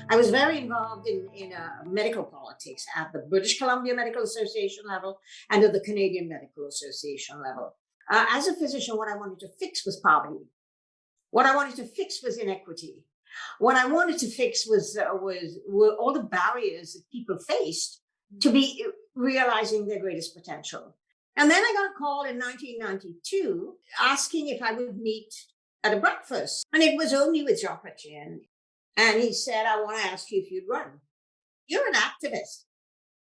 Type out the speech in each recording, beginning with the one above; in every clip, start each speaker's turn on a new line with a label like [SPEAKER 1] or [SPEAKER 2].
[SPEAKER 1] I was very involved in medical politics at the British Columbia Medical Association level and at the Canadian Medical Association level. As a physician, what I wanted to fix was poverty. What I wanted to fix was inequity. What I wanted to fix were all the barriers that people faced to be realizing their greatest potential. And then I got a call in 1992 asking if I would meet at a breakfast. And it was only with Jean Chrétien. And he said, I want to ask you if you'd run. You're an activist.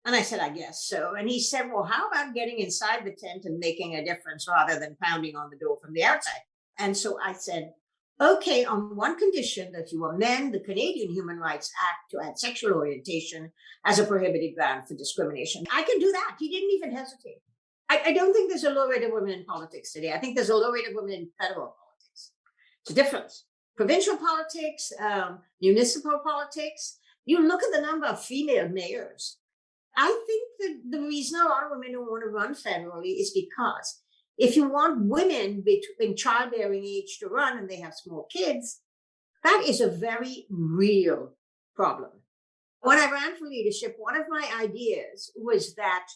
[SPEAKER 1] And I said, I guess so. And he said, well, how about getting inside the tent and making a difference rather than pounding on the door from the outside? And so I said, okay, on one condition, that you amend the Canadian Human Rights Act to add sexual orientation as a prohibited ground for discrimination. I can do that. He didn't even hesitate. I don't think there's a low rate of women in politics today. I think there's a low rate of women in federal politics. It's a difference. Provincial politics, municipal politics, you look at the number of female mayors. I think that the reason a lot of women don't want to run federally is because if you want women between childbearing age to run and they have small kids, that is a very real problem. When I ran for leadership, one of my ideas was that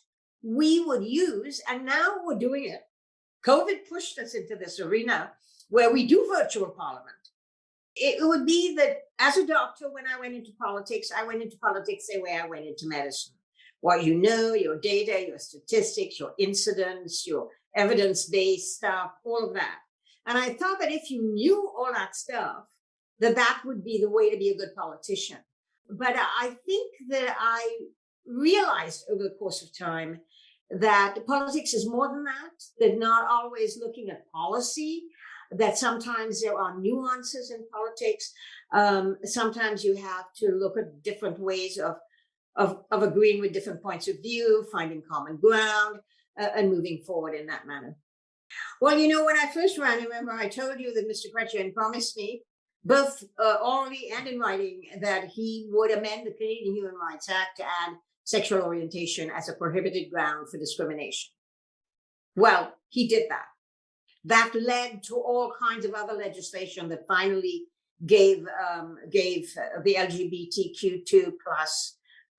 [SPEAKER 1] we would use, and now we're doing it, COVID pushed us into this arena where we do virtual parliament. It would be that as a doctor, when I went into politics the way I went into medicine. What you know, your data, your statistics, your incidents, your evidence-based stuff, all of that. And I thought that if you knew all that stuff, that would be the way to be a good politician. But I think that I realized over the course of time that politics is more than that. They're not always looking at policy, that sometimes there are nuances in politics. Sometimes you have to look at different ways of agreeing with different points of view, finding common ground, and moving forward in that manner. Well, when I first ran, remember I told you that Mr. Chrétien promised me, both orally and in writing, that he would amend the Canadian Human Rights Act to add sexual orientation as a prohibited ground for discrimination. Well, he did that. That led to all kinds of other legislation that finally gave the LGBTQ2+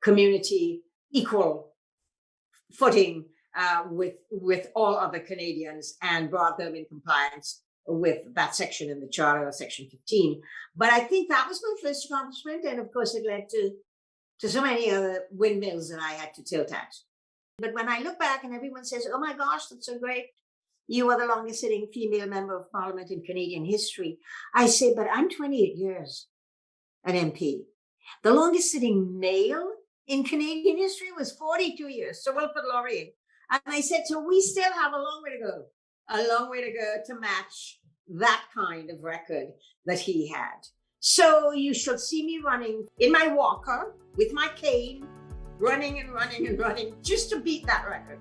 [SPEAKER 1] community equal footing with all other Canadians and brought them in compliance with that section in the Charter, Section 15. But I think that was my first accomplishment. And of course, it led to so many other windmills that I had to tilt at. But when I look back and everyone says, oh my gosh, that's so great, you are the longest sitting female member of parliament in Canadian history, I say, but I'm 28 years an MP. The longest sitting male in Canadian history was 42 years, Sir Wilfrid Laurier. And I said, so we still have a long way to go to match that kind of record that he had. So you should see me running in my walker with my cane, running and running and running just to beat that record.